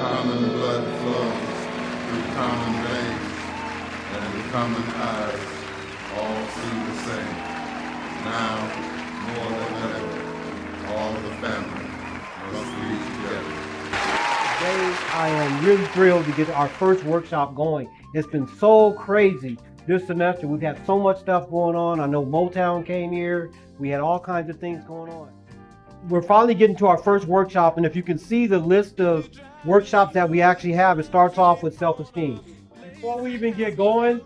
common blood flows through common veins, and the common eyes all see the same. Now, more than ever, all the family must be together. Today, I am really thrilled to get our first workshop going. It's been so crazy this semester. We've had so much stuff going on. I know Motown came here. We had all kinds of things going on. We're finally getting to our first workshop, and if you can see the list of workshops that we actually have, it starts off with self-esteem. Before we even get going,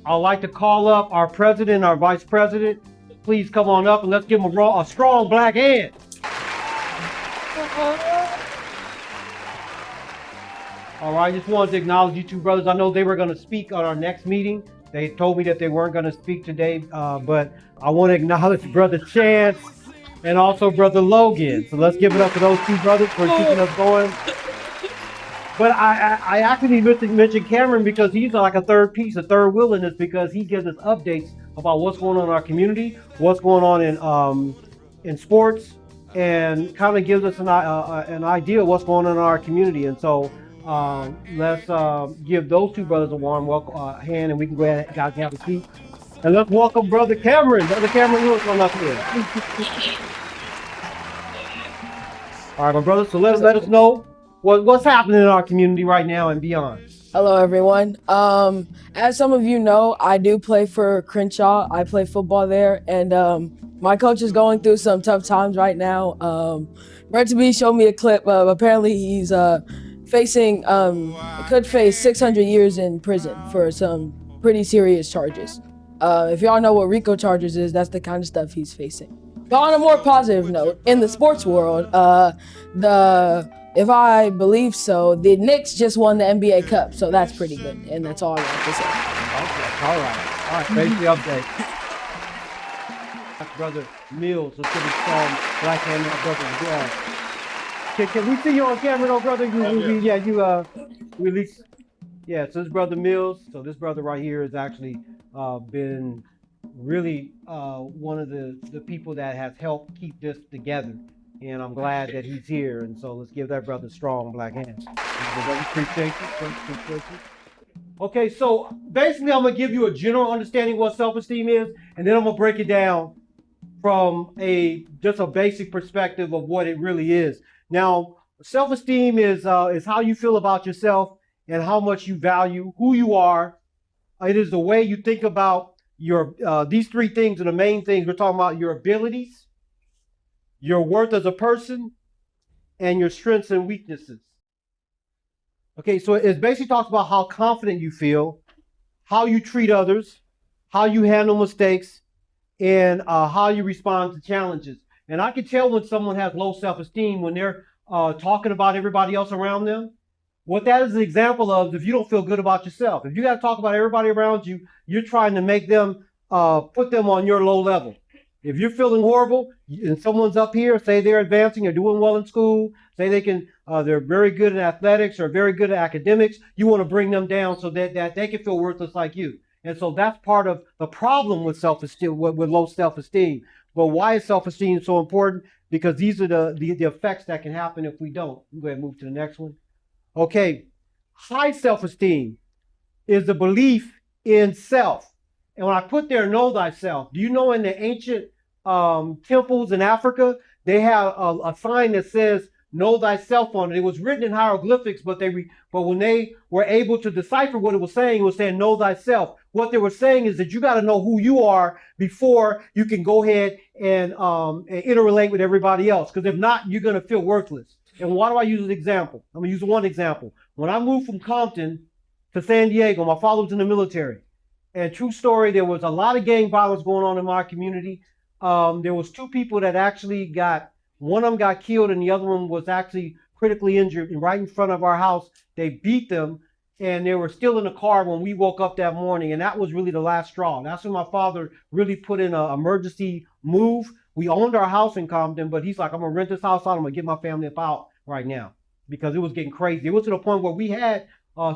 I'd like to call up our president, our vice president. Please come on up and let's give them a strong black hand. All right, I just wanted to acknowledge you two brothers. I know they were going to speak on our next meeting. They told me that they weren't going to speak today, but I want to acknowledge Brother Chance and also Brother Logan. So let's give it up for those two brothers for keeping us going. But I actually mentioned Cameron because he's like a third piece, a third wheel in this, because he gives us updates about what's going on in our community, what's going on in sports, and kind of gives us an idea of what's going on in our community. And so let's give those two brothers a warm welcome hand, and we can go ahead and guys have a seat. And let's welcome Brother Cameron. Brother Cameron Lewis on up here. All right, my brother. So let us know what's happening in our community right now and beyond. Hello, everyone. As some of you know, I do play for Crenshaw. I play football there, and my coach is going through some tough times right now. Brett to be showed me a clip. Apparently, he's could face 600 years in prison for some pretty serious charges. If y'all know what RICO charges is, that's the kind of stuff he's facing. But on a more positive note, in the sports world, if I believe so, the Knicks just won the NBA Cup, so that's pretty good, and that's all I want to say. Okay, all right, thanks for the update. That's Brother Mills, let's give him some black hand, brother as well. Can we see you on camera, though, brother? So this Brother Mills, so this brother right here has actually been really one of the people that has helped keep this together. And I'm glad that he's here. And so let's give that brother a strong black hand. Appreciate you. Okay, so basically I'm gonna give you a general understanding of what self-esteem is, and then I'm gonna break it down from just a basic perspective of what it really is. Now, self-esteem is how you feel about yourself and how much you value who you are. It is the way you think about your these three things are the main things. We're talking about your abilities, your worth as a person, and your strengths and weaknesses. Okay, so it basically talks about how confident you feel, how you treat others, how you handle mistakes, and how you respond to challenges. And I can tell when someone has low self-esteem when they're talking about everybody else around them. What that is an example of, if you don't feel good about yourself. If you got to talk about everybody around you, you're trying to make them, put them on your low level. If you're feeling horrible and someone's up here, say they're advancing or doing well in school, say they're very good in athletics or very good at academics, you want to bring them down so that they can feel worthless like you. And so that's part of the problem with self-esteem, with low self-esteem. But why is self-esteem so important? Because these are the effects that can happen if we don't. Go ahead and move to the next one. Okay, high self-esteem is the belief in self. And when I put there, know thyself, do you know in the ancient temples in Africa, they have a sign that says, know thyself on it. It was written in hieroglyphics, but when they were able to decipher what it was saying, know thyself. What they were saying is that you got to know who you are before you can go ahead and interrelate with everybody else. Because if not, you're going to feel worthless. And why do I use an example? I'm going to use one example. When I moved from Compton to San Diego, my father was in the military. And true story, there was a lot of gang violence going on in my community. There was two people that actually one of them got killed and the other one was actually critically injured. And right in front of our house, they beat them and they were still in the car when we woke up that morning. And that was really the last straw. That's when my father really put in an emergency move. We owned our house in Compton, but he's like, I'm going to rent this house out. I'm going to get my family up out right now because it was getting crazy. It was to the point where we had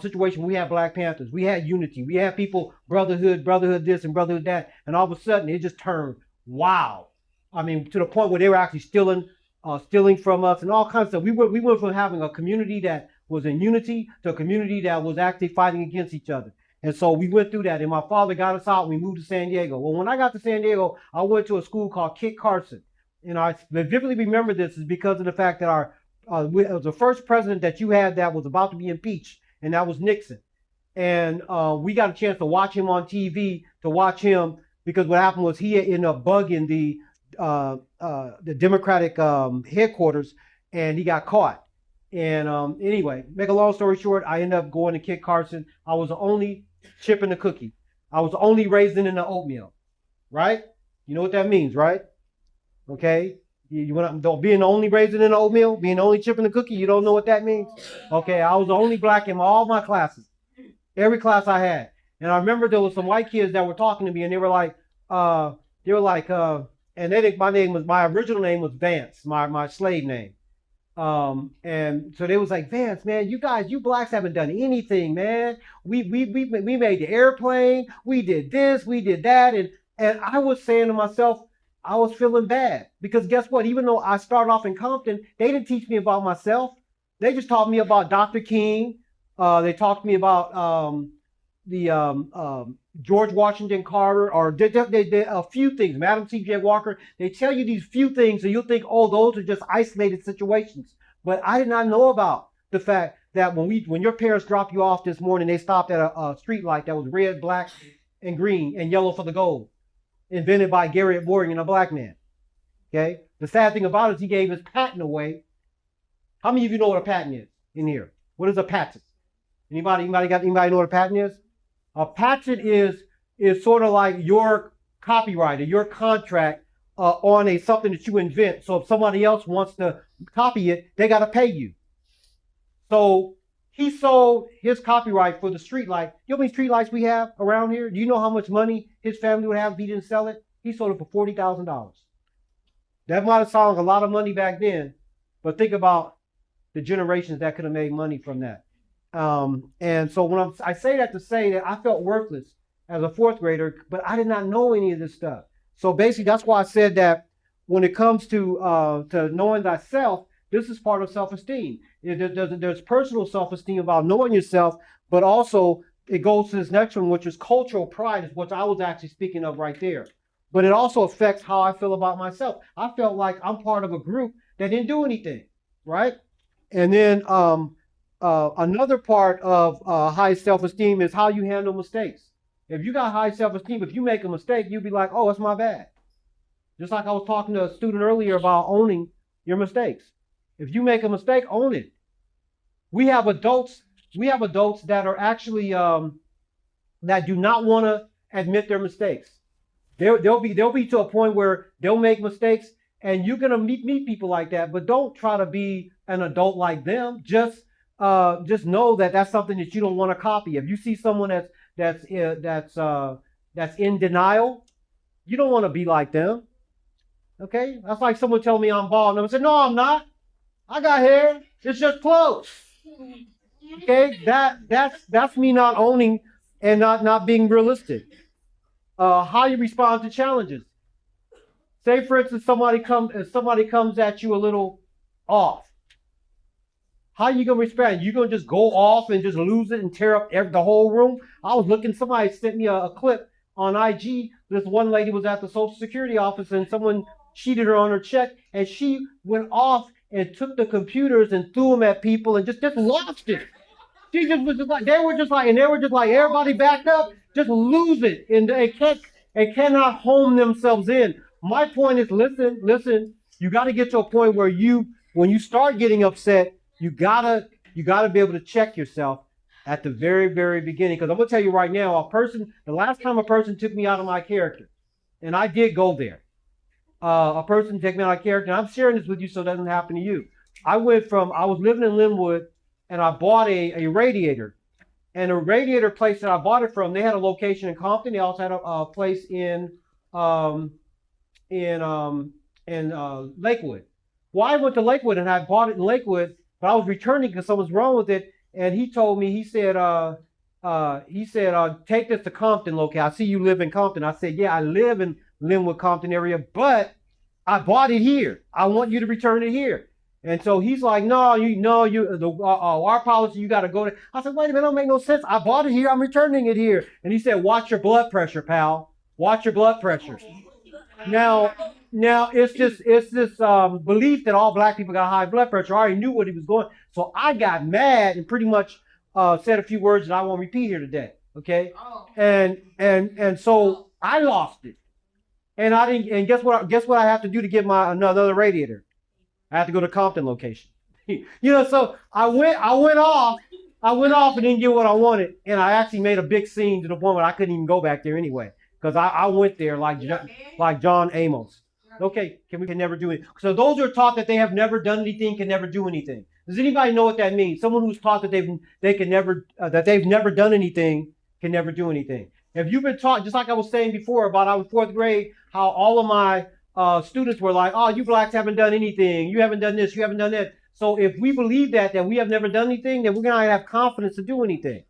situation. We had Black Panthers. We had unity. We had people, brotherhood this and brotherhood that. And all of a sudden, it just turned wild. I mean, to the point where they were actually stealing from us and all kinds of stuff. We went from having a community that was in unity to a community that was actually fighting against each other. And so we went through that. And my father got us out and we moved to San Diego. Well, when I got to San Diego, I went to a school called Kit Carson. And I vividly remember this is because of the fact that it was the first president that you had that was about to be impeached, and that was Nixon. And we got a chance to watch him on TV, to watch him, because what happened was he ended up bugging the Democratic headquarters, and he got caught. And anyway, make a long story short, I ended up going to Kit Carson. I was the only chip in the cookie. I was the only raisin in the oatmeal, right? You know what that means, right? Okay. You want to being the only raisin in the oatmeal, being the only chip in the cookie, you don't know what that means? Okay, I was the only black in all my classes, every class I had. And I remember there was some white kids that were talking to me, and they were like, and they think my original name was Vance, my slave name. And so they was like, Vance, man, you blacks haven't done anything, man. We made the airplane, we did this, we did that, and I was saying to myself, I was feeling bad, because guess what? Even though I started off in Compton, they didn't teach me about myself. They just taught me about Dr. King. They taught me about George Washington Carter, or they a few things, Madam C.J. Walker. They tell you these few things, and you'll think, oh, those are just isolated situations. But I did not know about the fact that when your parents dropped you off this morning, they stopped at a street light that was red, black, and green, and yellow for the gold, invented by Garrett Morgan, a black man. Okay. The sad thing about it is he gave his patent away. How many of you know what a patent is in here? What is a patent? Anybody know what a patent is? A patent is sort of like your copyright or your contract on something that you invent. So if somebody else wants to copy it, they got to pay you. So he sold his copyright for the street light. You know how many street lights we have around here? Do you know how much money his family would have if he didn't sell it? He sold it for $40,000. That might have sounded like a lot of money back then, but think about the generations that could have made money from that. And so when I say that to say that I felt worthless as a fourth grader, but I did not know any of this stuff. So basically, that's why I said that when it comes to knowing thyself, this is part of self-esteem. There's personal self-esteem about knowing yourself, but also it goes to this next one, which is cultural pride, is what I was actually speaking of right there. But it also affects how I feel about myself. I felt like I'm part of a group that didn't do anything, right? And then another part of high self-esteem is how you handle mistakes. If you got high self-esteem, if you make a mistake, you'll be like, oh, it's my bad. Just like I was talking to a student earlier about owning your mistakes. If you make a mistake, own it. We have adults that are actually that do not want to admit their mistakes. They'll be to a point where they'll make mistakes, and you're gonna meet people like that. But don't try to be an adult like them. Just know that that's something that you don't want to copy. If you see someone that's in denial, you don't want to be like them. Okay, that's like someone telling me I'm bald, and I said, no, I'm not. I got hair. It's just clothes. Okay, that's me not owning and not being realistic. How you respond to challenges. Say, for instance, somebody comes at you a little off. How you gonna respond? You gonna just go off and just lose it and tear up the whole room? I was looking. Somebody sent me a clip on IG. This one lady was at the Social Security office, and someone cheated her on her check, and she went off and took the computers and threw them at people and just lost it. She just was just like, they were just like, everybody backed up, just lose it, and they cannot home themselves in. My point is, listen, you got to get to a point where when you start getting upset, you gotta be able to check yourself at the very, very beginning. Because I'm gonna tell you right now, the last time a person took me out of my character, and I did go there. A person took me out of character, and I'm sharing this with you so it doesn't happen to you. I was living in Linwood, and I bought a radiator. And the radiator place that I bought it from, they had a location in Compton. They also had a place in Lakewood. Well, I went to Lakewood and I bought it in Lakewood, but I was returning because something was wrong with it. And he told me, he said, take this to Compton location. I see you live in Compton. I said, yeah, I live in Linwood, Compton area, but I bought it here. I want you to return it here. And so he's like, no, our policy, you got to go to. I said, wait a minute, don't make no sense. I bought it here. I'm returning it here. And he said, watch your blood pressure, pal. Watch your blood pressure. Now, it's this belief that all black people got high blood pressure. I already knew what he was going. So I got mad and pretty much said a few words that I won't repeat here today. Okay, and so I lost it, and I didn't. And guess what I have to do to get my another radiator? I have to go to Compton location. So I went off and didn't get what I wanted, and I actually made a big scene to the point where I couldn't even go back there anyway. Because I went there like John Amos. Okay, can never do it. So those who are taught that they have never done anything can never do anything. Does anybody know what that means? Someone who's taught that they've never done anything can never do anything. If you've been taught, just like I was saying before about I was fourth grade, how all of my students were like, oh, you blacks haven't done anything. You haven't done this. You haven't done that. So if we believe that we have never done anything, then we're going to have confidence to do anything.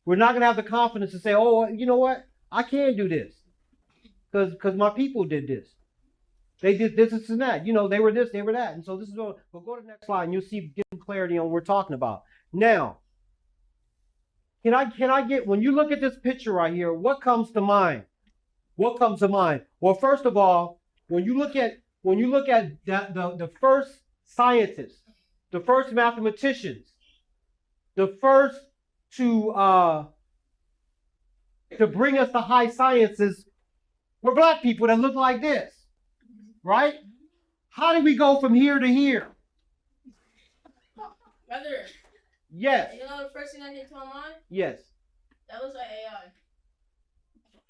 We're not going to have the confidence to say, oh, you know what? I can do this because my people did this. They did this and that. They were this, they were that. And so this is what we'll go to the next slide and you'll see getting clarity on what we're talking about. Now, can I get, when you look at this picture right here, what comes to mind? What comes to mind? Well, first of all, when you look at the first scientists, the first mathematicians, the first to bring us the high sciences were black people that look like this, right? How did we go from here to here? Brother. Yes. You know the first thing that came to my mind? Yes. That was like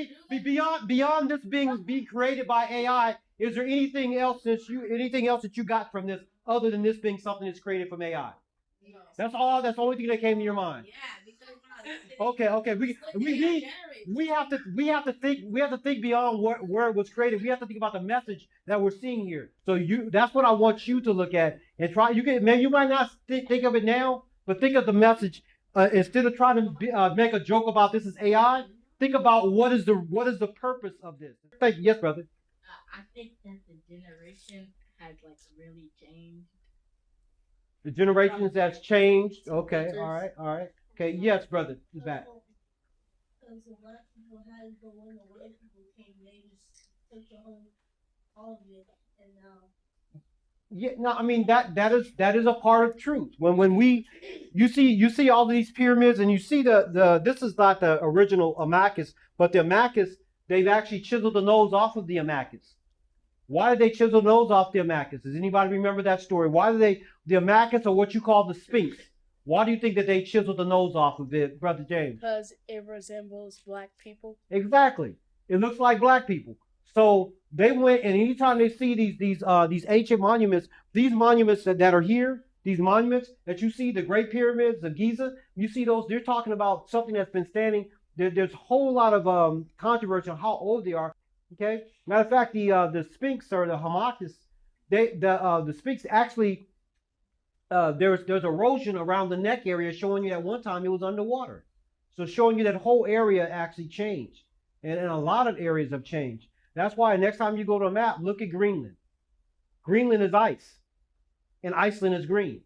AI. Beyond this being created by AI, is there anything else that you got from this other than this being something that's created from AI? No. That's all. That's the only thing that came to your mind. Yeah, because okay. We have to think beyond where it was created. We have to think about the message that we're seeing here. So that's what I want you to look at and try. You might not think of it now, but think of the message instead of trying to make a joke about this is AI. Think about what is the purpose of this. Thank you. Yes, brother. I think that the generation has really changed. The generations that's changed. Okay. All right. Okay. Yes, brother. Is back. Because a lot of people had to go when the white people came, they just took all of it, and now. Yeah, no, I mean that is a part of truth. When you see all these pyramids and you see this is not the original Amacus, but the Amacus, they've actually chiseled the nose off of the Amacus. Why did they chisel the nose off the Amacus? Does anybody remember that story? Why did the Amacus, or what you call the Sphinx? Why do you think that they chiseled the nose off of it, Brother James? Because it resembles black people. Exactly. It looks like black people. So they went, and anytime they see these ancient monuments, these monuments that are here, these monuments that you see, the Great Pyramids of Giza, you see those, they're talking about something that's been standing. There's a whole lot of controversy on how old they are. Okay. Matter of fact, the Sphinx or the Hamakis, the Sphinx actually there's erosion around the neck area, showing you that one time it was underwater. So showing you that whole area actually changed, and a lot of areas have changed. That's why next time you go to a map, look at Greenland. Greenland is ice, and Iceland is green.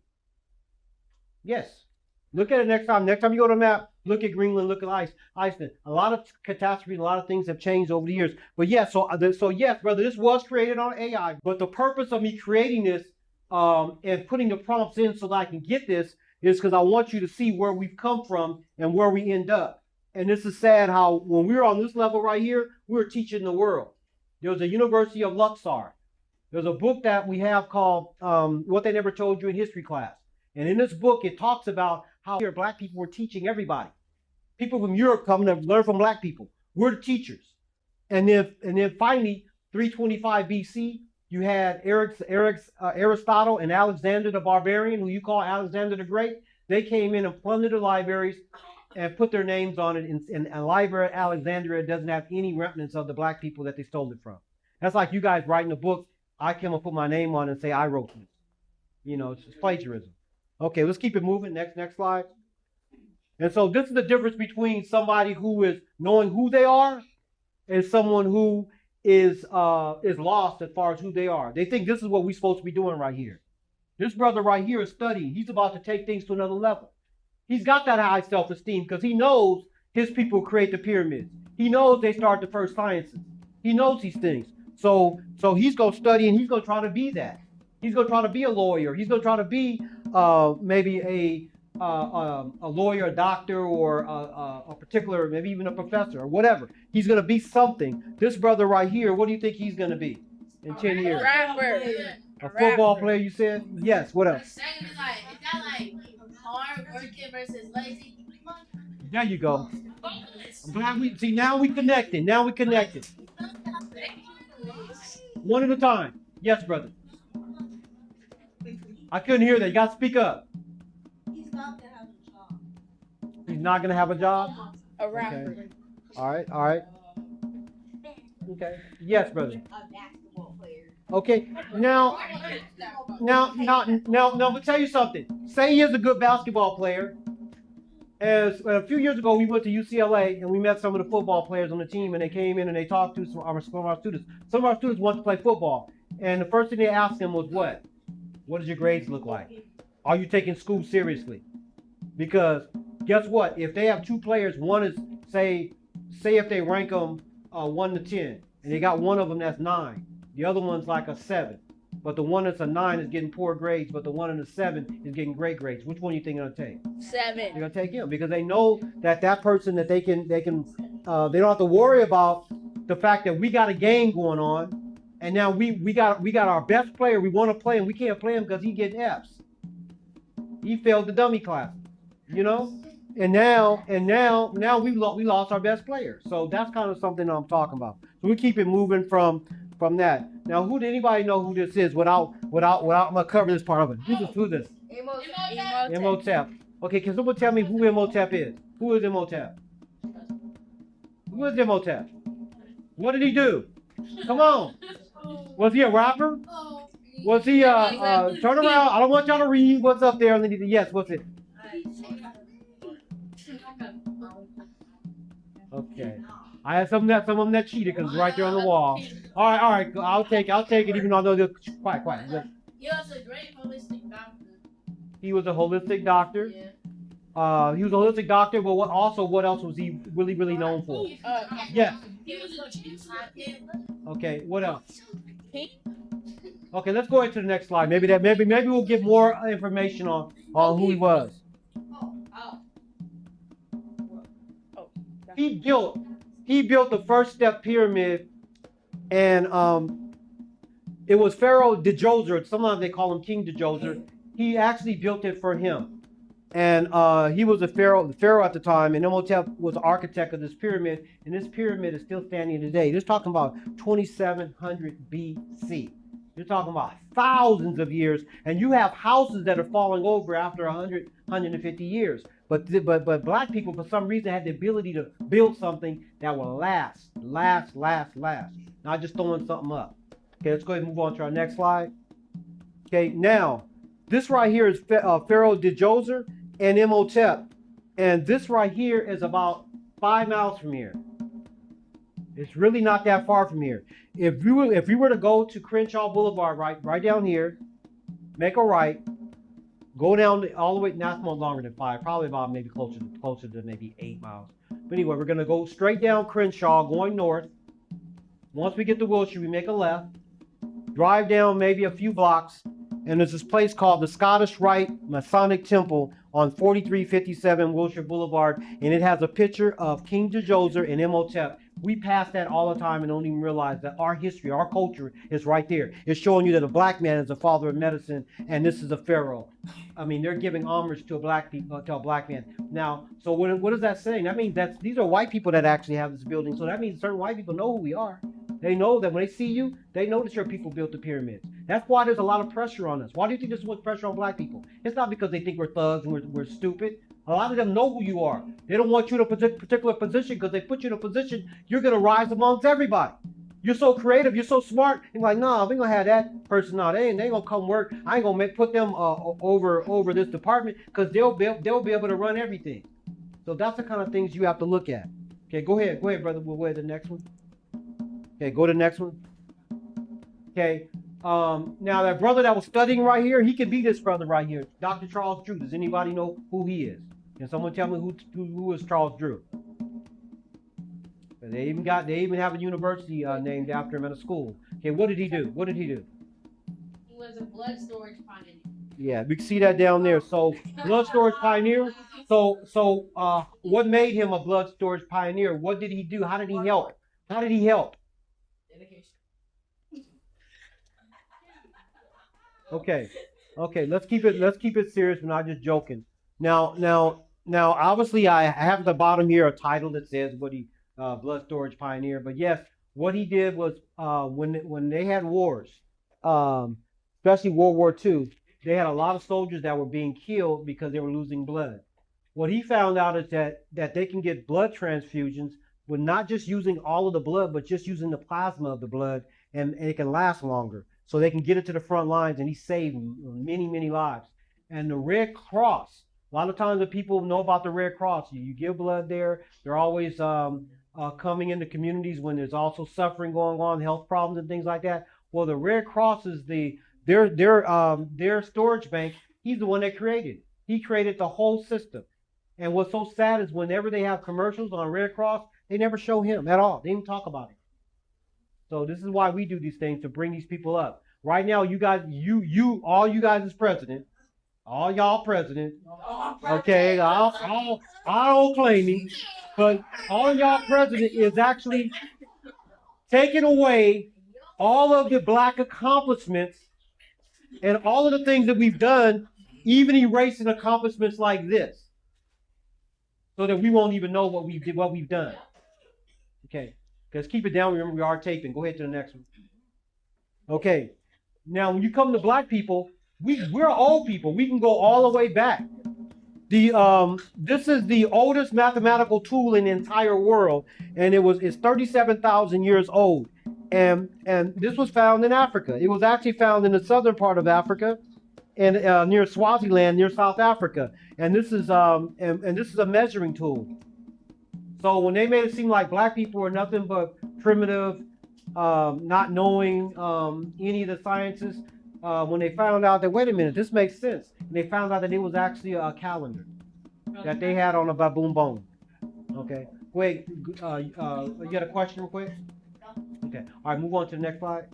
Yes. Look at it next time. Next time you go to a map, look at Greenland, look at Iceland. A lot of catastrophes, a lot of things have changed over the years. But yes, so yes, brother, this was created on AI. But the purpose of me creating this and putting the prompts in so that I can get this is because I want you to see where we've come from and where we end up. And this is sad how when we were on this level right here, we were teaching the world. There was a University of Luxor. There's a book that we have called What They Never Told You in History Class. And in this book, it talks about how here black people were teaching everybody. People from Europe come to learn from black people. We're the teachers. And then finally, 325 BC, you had Aristotle and Alexander the Barbarian, who you call Alexander the Great. They came in and plundered the libraries and put their names on it. And a library at Alexandria doesn't have any remnants of the black people that they stole it from. That's like you guys writing a book. I come and put my name on it and say I wrote this. It's plagiarism. Okay, let's keep it moving. Next slide. And so this is the difference between somebody who is knowing who they are and someone who is lost as far as who they are. They think this is what we're supposed to be doing right here. This brother right here is studying. He's about to take things to another level. He's got that high self-esteem because he knows his people create the pyramids. He knows they start the first sciences. He knows these things. So he's gonna study and he's gonna try to be that. He's gonna try to be a lawyer. He's gonna try to be maybe a lawyer, a doctor, or a particular, maybe even a professor or whatever. He's gonna be something. This brother right here, what do you think he's gonna be in 10 years? Rapper. A football player, you said? Yes. What else? Second is like, is that like hard working versus lazy? There you go. I'm glad we see now we connected. Now we connected. One at a time. Yes, brother. I couldn't hear that. You got to speak up. He's not gonna have a job. He's not gonna have a job. A rapper. Okay. All right. All right. Okay. Yes, brother. A basketball player. Okay. Now, I'll tell you something. Say he is a good basketball player. As a few years ago, we went to UCLA and we met some of the football players on the team, and they came in and they talked to some of our students. Some of our students want to play football, and the first thing they asked them was, "What does your grades look like? Are you taking school seriously?" Because guess what? If they have two players, one is say if they rank them 1 to 10, and they got one of them that's 9, the other one's like a 7. But the one that's a 9 is getting poor grades, but the one in the 7 is getting great grades. Which one do you think they're gonna take? 7. They're gonna take him because they know that person that they don't have to worry about the fact that we got a game going on, and now we got our best player we want to play, and we can't play him because he getting F's. He failed the dummy class, you know. And now we lost our best player. So that's kind of something I'm talking about. So we keep it moving from that. Now, anybody know who this is without I'm gonna cover this part of it. Who's this? Imhotep. Okay, can someone tell me who Imhotep is? Who is Imhotep? Who is Imhotep? What did he do? Come on. Was he a rapper? Was he turn around? I don't want y'all to read what's up there underneath the yes, what's it? Okay. I had some of them that cheated because it's right there on the wall. All right. I'll take it, even though I know they're quiet. He was a great holistic doctor. He was a holistic doctor. Yeah. He was a holistic doctor, but what else was he really known for? Yes. He was a Okay. What else? Okay, let's go into the next slide. Maybe we'll get more information on who he was. He built the first step pyramid, and it was Pharaoh Djoser. Sometimes they call him King Djoser. He actually built it for him, and he was the pharaoh at the time. And Imhotep was the architect of this pyramid, and this pyramid is still standing today. They're talking about 2700 BC. You're talking about thousands of years, and you have houses that are falling over after 100, 150 years. But black people, for some reason, had the ability to build something that will last. Not just throwing something up. Okay, let's go ahead and move on to our next slide. Okay, now, this right here is Pharaoh Djoser and Imhotep. And this right here is about 5 miles from here. It's really not that far from here. If we were to go to Crenshaw Boulevard, right down here, make a right, go down all the way, not much longer than 5, probably about maybe closer to maybe 8 miles. But anyway, we're gonna go straight down Crenshaw, going north. Once we get to Wilshire, we make a left, drive down maybe a few blocks, and there's this place called the Scottish Rite Masonic Temple on 4357 Wilshire Boulevard, and it has a picture of King Djoser and Imhotep. We pass that all the time and don't even realize that our history, our culture is right there. It's showing you that a black man is the father of medicine, and this is a pharaoh. I mean, they're giving homage to a black man. Now, so what is that saying? That means that these are white people that actually have this building. So that means certain white people know who we are. They know that when they see you, they know that your people built the pyramids. That's why there's a lot of pressure on us. Why do you think there's so much pressure on black people? It's not because they think we're thugs and we're stupid. A lot of them know who you are. They don't want you in a particular position because they put you in a position you're going to rise amongst everybody. You're so creative. You're so smart. You're like, nah, we ain't going to have that person. Nah, they ain't going to come work. I ain't going to put them over this department because they'll be able to run everything. So that's the kind of things you have to look at. Okay, go ahead, brother. We'll go to the next one. Okay, go to the next one. Okay, Now that brother that was studying right here, he could be this brother right here, Dr. Charles Drew. Does anybody know who he is? Can someone tell me who is Charles Drew? They even have a university named after him at a school. Okay, what did he do? What did he do? He was a blood storage pioneer. Yeah, we can see that down there. So blood storage pioneer. So what made him a blood storage pioneer? What did he do? How did he help? How did he help? Dedication. Okay, let's keep it serious. We're not just joking. Now, obviously, I have at the bottom here a title that says what he blood storage pioneer. But yes, what he did was when they had wars, especially World War II, they had a lot of soldiers that were being killed because they were losing blood. What he found out is that they can get blood transfusions with not just using all of the blood, but just using the plasma of the blood, and it can last longer. So they can get it to the front lines, and he saved many, many lives. And the Red Cross, a lot of times the people know about the Red Cross. You give blood there. They're always coming into communities when there's also suffering going on, health problems and things like that. Well, the Red Cross is their storage bank. He's the one that created. He created the whole system. And what's so sad is whenever they have commercials on Red Cross, they never show him at all. They don't even talk about it. So this is why we do these things, to bring these people up. Right now, you guys, all you guys is president. All y'all president. Okay, I don't claim him, but all y'all president is actually taking away all of the black accomplishments and all of the things that we've done, even erasing accomplishments like this, so that we won't even know what we've done. Okay, let's keep it down. Remember, we are taping. Go ahead to the next one. Okay, now when you come to black people, we're old people. We can go all the way back. This is the oldest mathematical tool in the entire world, and it's 37,000 years old. And this was found in Africa. It was actually found in the southern part of Africa, and near Swaziland, near South Africa. And this is this is a measuring tool. So when they made it seem like black people were nothing but primitive, not knowing any of the sciences, when they found out that, wait a minute, this makes sense, and they found out that it was actually a calendar that they had on a baboon bone. Okay, wait, you got a question real quick? Okay, all right, move on to the next slide.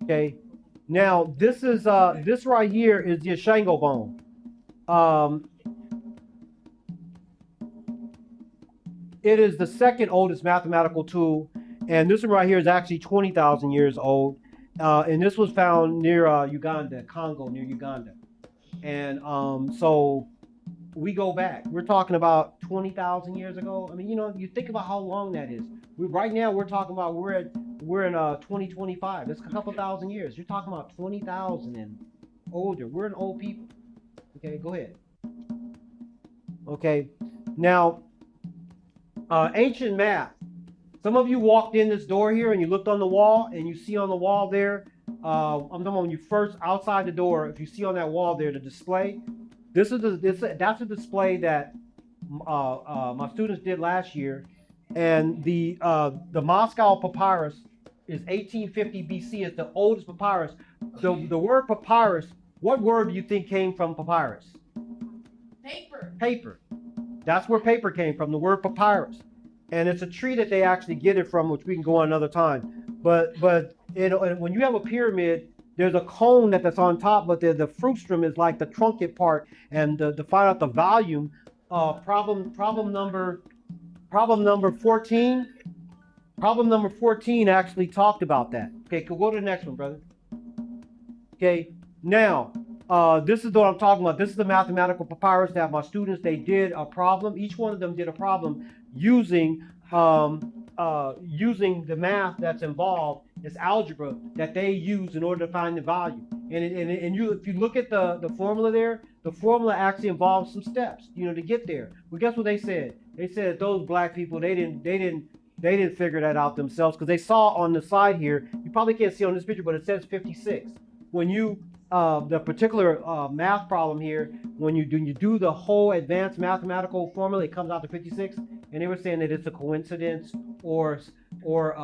Okay, now this is this right here is the Ashango bone. It is the second oldest mathematical tool, and this one right here is actually 20,000 years old. And this was found near Uganda, Congo, near Uganda. And so we go back. We're talking about 20,000 years ago. I mean, you think about how long that is. Right now we're talking about we're in 2025. That's a couple thousand years. You're talking about 20,000 and older. We're an old people. Okay, go ahead. Okay, now ancient math. Some of you walked in this door here and you looked on the wall, and you see on the wall there, I'm talking about when you first outside the door, if you see on that wall there the display, that's a display that my students did last year, and the Moscow papyrus is 1850 BC. It's the oldest papyrus. The word papyrus, what word do you think came from papyrus? Paper. Paper. That's where paper came from, the word papyrus. And it's a tree that they actually get it from, which we can go on another time. But when you have a pyramid, there's a cone that's on top, but the frustum is like the trunket part. And to find out the volume, problem number 14. Problem number 14 actually talked about that. Okay, go to the next one, brother. Okay, now this is what I'm talking about. This is the mathematical papyrus that my students, they did a problem. Each one of them did a problem using the math that's involved. It's algebra that they use in order to find the value. And if you look at the formula there, the formula actually involves some steps, to get there. Well, guess what they said? They said those black people, they didn't figure that out themselves, because they saw on the side here. You probably can't see on this picture, but it says 56. When you the particular math problem here, when you do the whole advanced mathematical formula, it comes out to 56. And they were saying that it's a coincidence, or or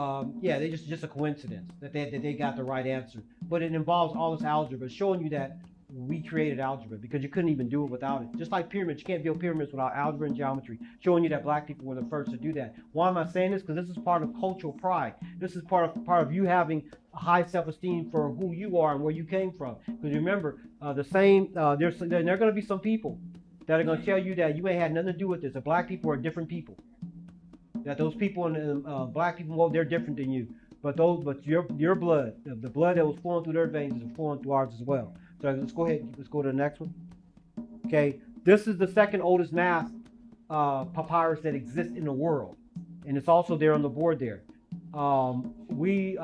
yeah, they just a coincidence that they got the right answer. But it involves all this algebra, showing you that we created algebra because you couldn't even do it without it. Just like pyramids, you can't build pyramids without algebra and geometry, showing you that black people were the first to do that. Why am I saying this? Because this is part of cultural pride. This is part of you having a high self-esteem for who you are and where you came from. Because remember, there are going to be some people that are going to tell you that you ain't had nothing to do with this. The black people are different people. That those people and black people, well, they're different than you. But your blood, the blood that was flowing through their veins is flowing through ours as well. So let's go ahead. Let's go to the next one. Okay, this is the second oldest mass papyrus that exists in the world, and it's also there on the board there. We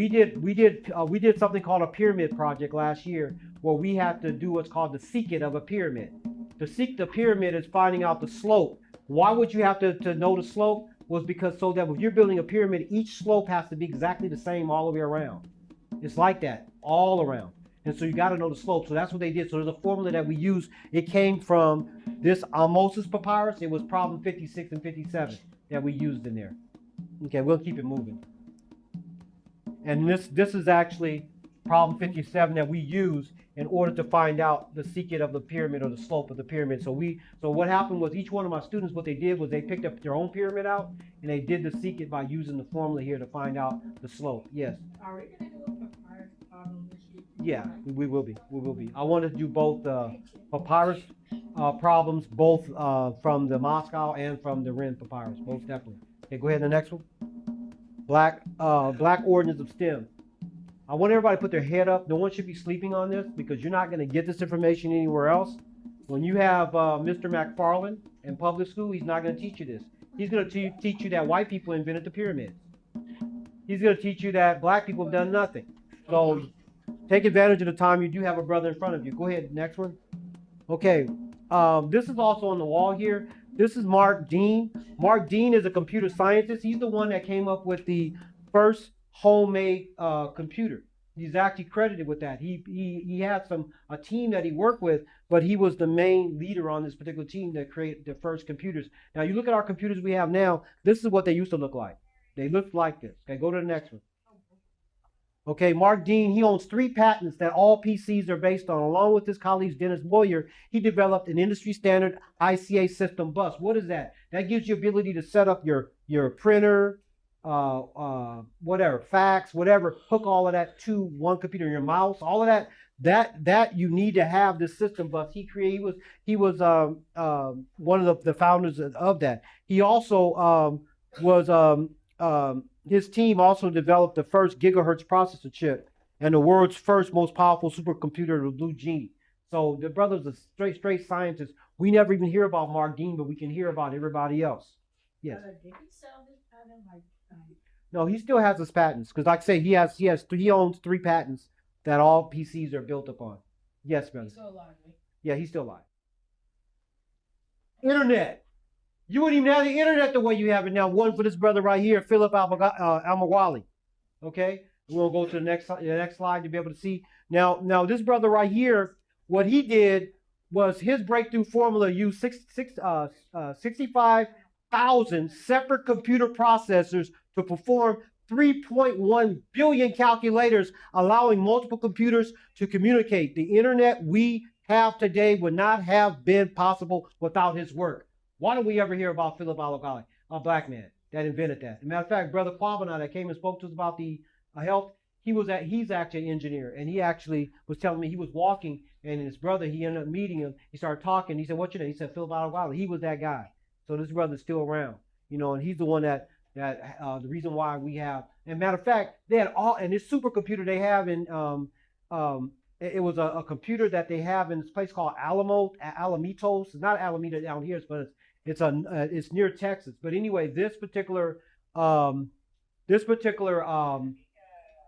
did something called a pyramid project last year, where we had to do what's called the secant of a pyramid. To seek the pyramid is finding out the slope. Why would you have to know the slope? Was because so that when you're building a pyramid, each slope has to be exactly the same all the way around. It's like that all around. And so you got to know the slope. So that's what they did. So there's a formula that we use. It came from this Almosis papyrus. It was problem 56 and 57 that we used in there. Okay, we'll keep it moving. And this is actually problem 57 that we use in order to find out the secant of the pyramid or the slope of the pyramid. So what happened was each one of my students, what they did was they picked up their own pyramid out and they did the secant by using the formula here to find out the slope. Yes. Are we gonna do a papyrus problem this year? Yeah, we will be. We will be. I want to do both papyrus problems, both from the Moscow and from the Ren papyrus, most definitely. Okay, go ahead to the next one. Black origins of STEM. I want everybody to put their head up. No one should be sleeping on this because you're not going to get this information anywhere else. When you have Mr. McFarland in public school, he's not going to teach you this. He's going to teach you that white people invented the pyramids. He's going to teach you that black people have done nothing. So take advantage of the time you do have a brother in front of you. Go ahead, next one. Okay, this is also on the wall here. This is Mark Dean. Mark Dean is a computer scientist. He's the one that came up with the first homemade computer. He's actually credited with that. He had a team that he worked with, but he was the main leader on this particular team that created the first computers. Now you look at our computers we have now, this is what they used to look like. They looked like this. Okay, go to the next one. Okay, Mark Dean, he owns 3 patents that all PCs are based on. Along with his colleagues, Dennis Boyer, he developed an industry standard ICA system bus. What is that? That gives you ability to set up your printer, whatever, fax, whatever, hook all of that to one computer, your mouse, all of that you need to have this system bus. He was one of the founders of that. He also his team also developed the first gigahertz processor chip and the world's first most powerful supercomputer, the Blue Genie. So the brother's a straight scientist. We never even hear about Mark Dean, but we can hear about everybody else. Yes. Did he sell this patent like? No, he still has his patents because, like I say, he owns 3 patents that all PCs are built upon. Yes, brother. He's still alive, right? Yeah, he's still alive. Internet. You wouldn't even have the internet the way you have it now. One for this brother right here, Philip Al-Mawali. Okay, we'll go to the next slide to be able to see. Now this brother right here, what he did was his breakthrough formula used 65,000 separate computer processors to perform 3.1 billion calculators, allowing multiple computers to communicate. The internet we have today would not have been possible without his work. Why don't we ever hear about Philip Al-Mawali, a black man that invented that? As a matter of fact, Brother Kwabena that came and spoke to us about the health, he's actually an engineer, and he actually was telling me he was walking, and his brother, he ended up meeting him. He started talking. He said, "What's your name?" He said, "Philip Al-Mawali." He was that guy. So this brother's still around, and he's the one that the reason why we have. And matter of fact, they had and this supercomputer they have in it was a computer that they have in this place called Alamitos. It's not Alameda down here, but it's near Texas. But anyway, this particular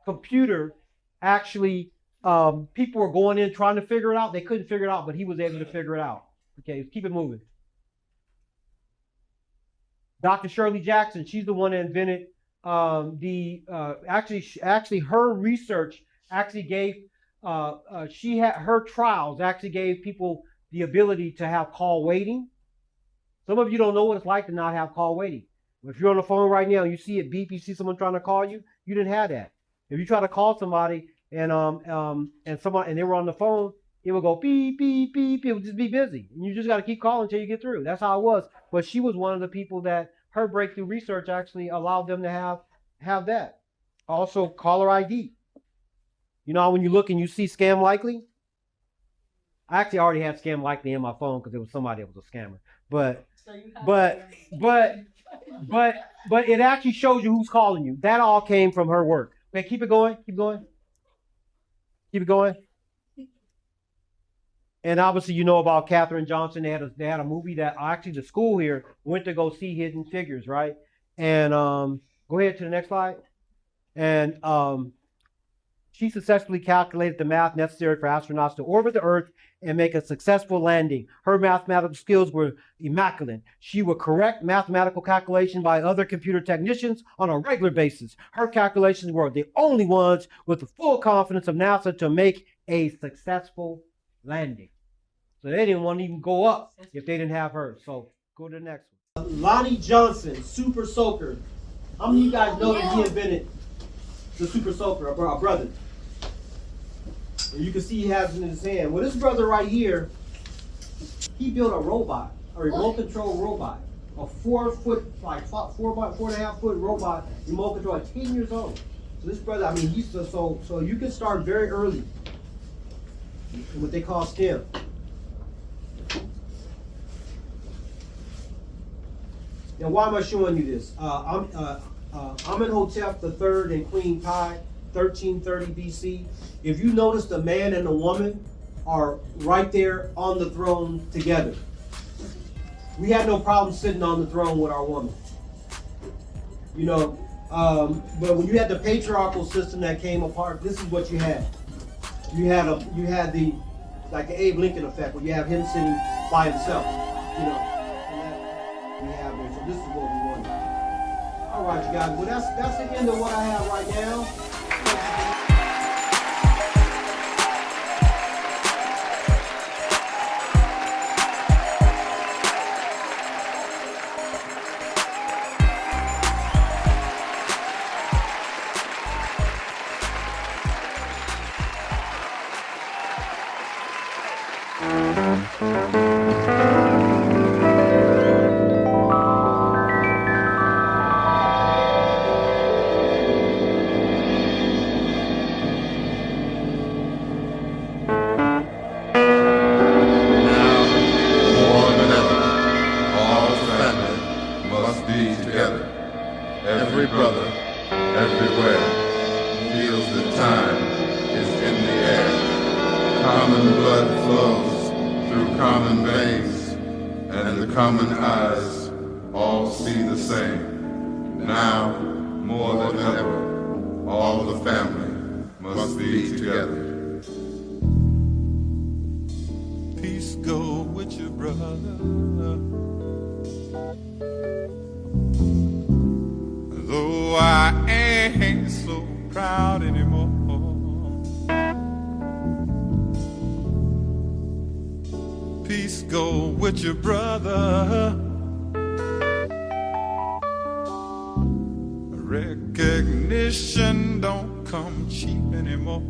computer actually people were going in trying to figure it out. They couldn't figure it out, but he was able to figure it out. Okay, let's keep it moving. Dr. Shirley Jackson, she's the one that invented actually her research actually gave her trials actually gave people the ability to have call waiting. Some of you don't know what it's like to not have call waiting. If you're on the phone right now and you see it beep, you see someone trying to call you, you didn't have that. If you try to call somebody and someone and they were on the phone, it would go beep, beep, beep. It would just be busy. And you just got to keep calling until you get through. That's how it was. But she was one of the people that her breakthrough research actually allowed them to have that. Also, caller ID. You know, when you look and you see scam likely, I actually already had scam likely in my phone because it was somebody that was a scammer. But it actually shows you who's calling you. That all came from her work. Okay, keep it going, keep going. Keep it going. And obviously, you know about Katherine Johnson. They had a movie that actually the school here went to go see Hidden Figures, right? And go ahead to the next slide. And she successfully calculated the math necessary for astronauts to orbit the Earth and make a successful landing. Her mathematical skills were immaculate. She would correct mathematical calculations by other computer technicians on a regular basis. Her calculations were the only ones with the full confidence of NASA to make a successful landing. So they didn't want to even go up if they didn't have her. So go to the next one. Lonnie Johnson, Super Soaker. How many of you guys know that he invented the Super Soaker, our brother? And you can see he has it in his hand. Well, this brother right here, he built a robot, a remote control robot, a 4 foot, like 4.5 foot robot, remote control at 10 years old. So this brother, I mean, he's so you can start very early in what they call STEM. Now, why am I showing you this? Amenhotep III and Queen Pi, 1330 BC. If you notice, the man and the woman are right there on the throne together. We had no problem sitting on the throne with our woman. You know, but when you had the patriarchal system that came apart, this is what you had. You had the like the Abe Lincoln effect, where you have him sitting by himself. You know, and that we have there. So this is what we wanted. All right, you guys. Well, that's the end of what I have right now. Every brother, everywhere, feels that time is in the air. Common blood flows through common veins, and the common eyes all see the same. Now, more than ever, all the family must be together. Peace go with your brother. Though I ain't so proud anymore. Peace go with your brother. Recognition don't come cheap anymore.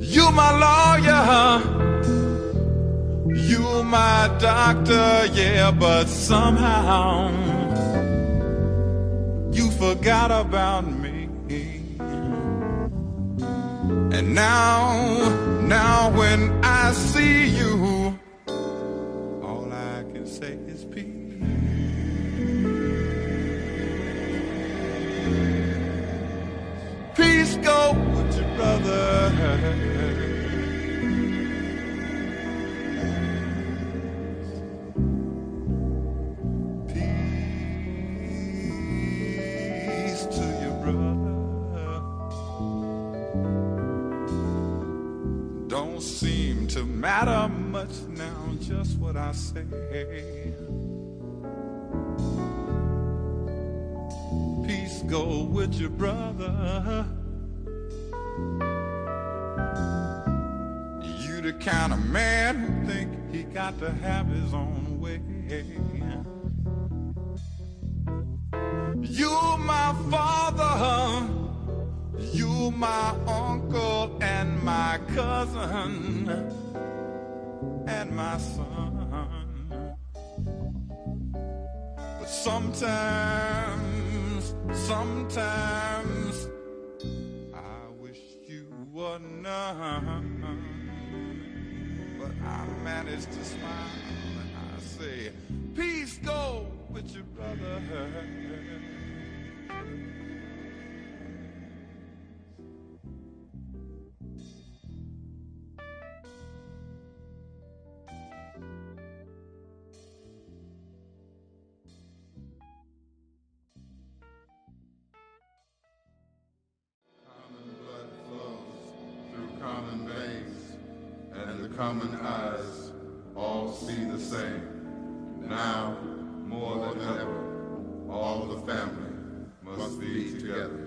You my lawyer, you my doctor, yeah, but somehow you forgot about me. And now when I see you, all I can say is peace. Peace go with your brother. Don't seem to matter much now, just what I say. Peace go with your brother. You the kind of man who think he got to have his own way. You're my father, you're my uncle and my cousin and my son. But sometimes I wish you were none. But I manage to smile and I say, peace go with your brother. Common blood flows through common veins, and the common eyes all see the same. Now, more than ever, all the family must be together.